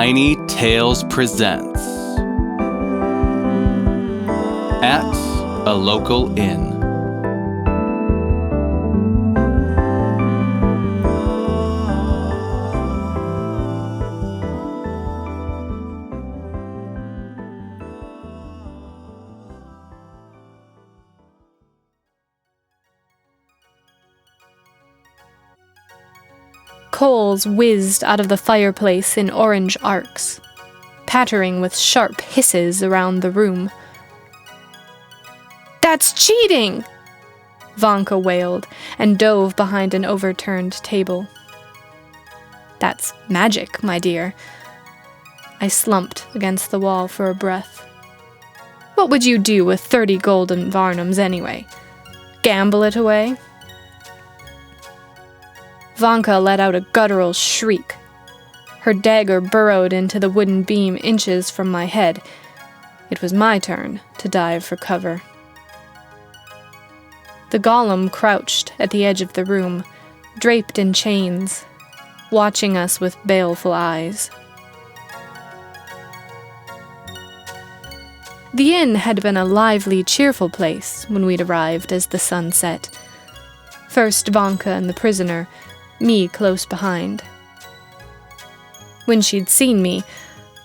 Tiny Tales presents At a Local Inn. Coals whizzed out of the fireplace in orange arcs, pattering with sharp hisses around the room. "That's cheating!" Vanka wailed and dove behind an overturned table. "That's magic, my dear." I slumped against the wall for a breath. "What would you do with 30 golden varnums anyway? Gamble it away?" Vanka let out a guttural shriek. Her dagger burrowed into the wooden beam inches from my head. It was my turn to dive for cover. The golem crouched at the edge of the room, draped in chains, watching us with baleful eyes. The inn had been a lively, cheerful place when we'd arrived as the sun set. First Vanka and the prisoner, me close behind. When she'd seen me,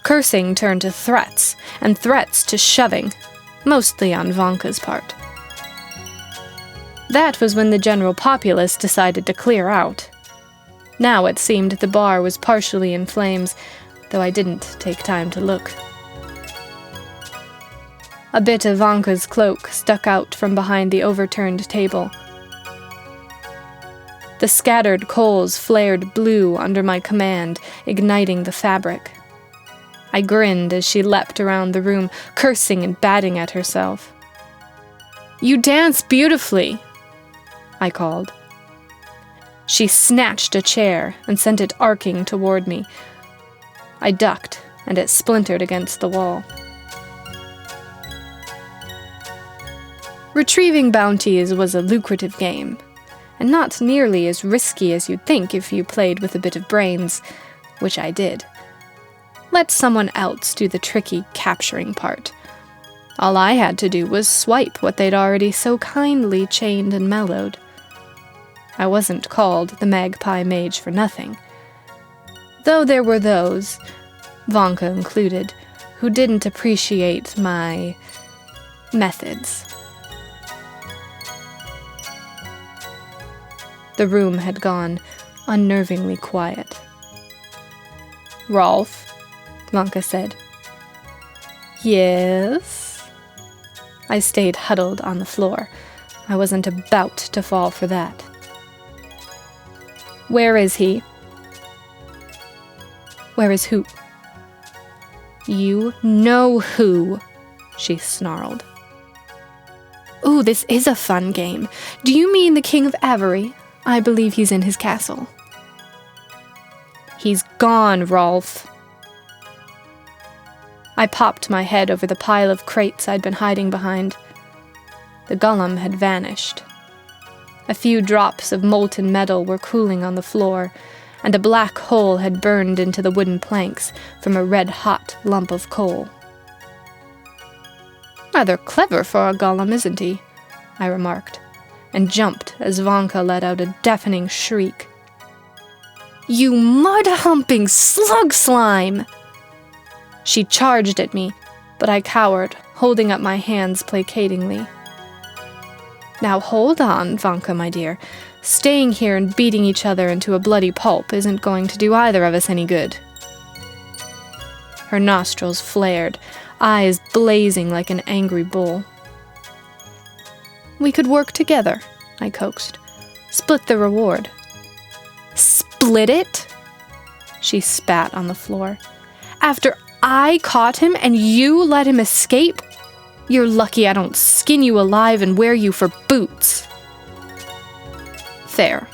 cursing turned to threats, and threats to shoving, mostly on Vanka's part. That was when the general populace decided to clear out. Now it seemed the bar was partially in flames, though I didn't take time to look. A bit of Vanka's cloak stuck out from behind the overturned table. The scattered coals flared blue under my command, igniting the fabric. I grinned as she leapt around the room, cursing and batting at herself. "You dance beautifully," I called. She snatched a chair and sent it arcing toward me. I ducked, and it splintered against the wall. Retrieving bounties was a lucrative game, and not nearly as risky as you'd think if you played with a bit of brains, which I did. Let someone else do the tricky capturing part. All I had to do was swipe what they'd already so kindly chained and mellowed. I wasn't called the Magpie Mage for nothing. Though there were those, Vanka included, who didn't appreciate my methods. The room had gone unnervingly quiet. "Rolf," Vanka said. "Yes?" I stayed huddled on the floor. I wasn't about to fall for that. "Where is he?" "Where is who?" "You know who," she snarled. "Ooh, this is a fun game. Do you mean the King of Avery? I believe he's in his castle." "He's gone, Rolf." I popped my head over the pile of crates I'd been hiding behind. The golem had vanished. A few drops of molten metal were cooling on the floor, and a black hole had burned into the wooden planks from a red-hot lump of coal. "Rather clever for a golem, isn't he?" I remarked, and jumped as Vanka let out a deafening shriek. "You mud-humping slug slime!" She charged at me, but I cowered, holding up my hands placatingly. "Now hold on, Vanka, my dear. Staying here and beating each other into a bloody pulp isn't going to do either of us any good." Her nostrils flared, eyes blazing like an angry bull. "We could work together," I coaxed. "Split the reward." "Split it?" She spat on the floor. "After I caught him and you let him escape? You're lucky I don't skin you alive and wear you for boots." "Fair.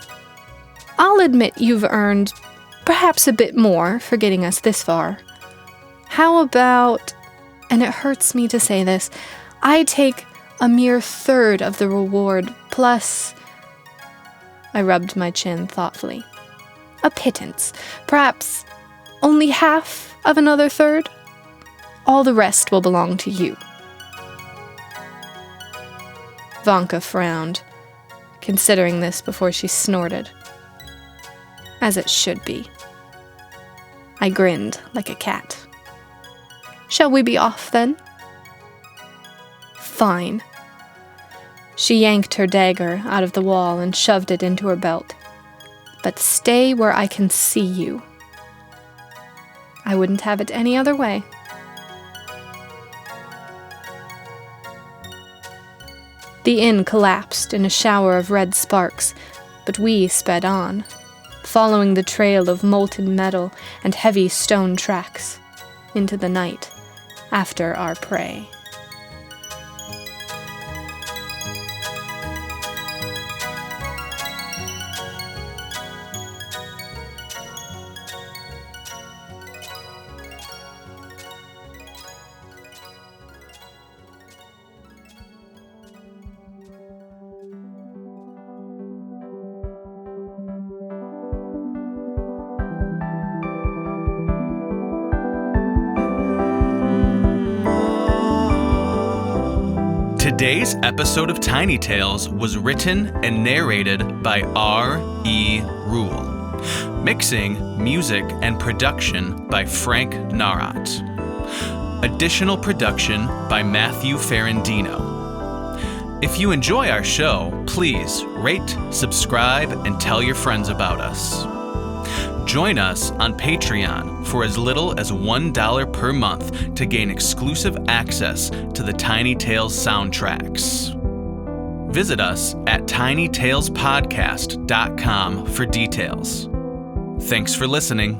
I'll admit you've earned perhaps a bit more for getting us this far. How about, and it hurts me to say this, I take a mere third of the reward, plus..." I rubbed my chin thoughtfully. "A pittance. Perhaps only half of another third. All the rest will belong to you." Vanka frowned, considering this before she snorted. As it should be. I grinned like a cat. "Shall we be off, then?" "Fine." She yanked her dagger out of the wall and shoved it into her belt. "But stay where I can see you." I wouldn't have it any other way. The inn collapsed in a shower of red sparks, but we sped on, following the trail of molten metal and heavy stone tracks, into the night, after our prey. Today's episode of Tiny Tales was written and narrated by R.E. Rule. Mixing, music, and production by Frank Narat. Additional production by Matthew Ferrandino. If you enjoy our show, please rate, subscribe, and tell your friends about us. Join us on Patreon for as little as $1 per month to gain exclusive access to the Tiny Tales soundtracks. Visit us at tinytalespodcast.com for details. Thanks for listening.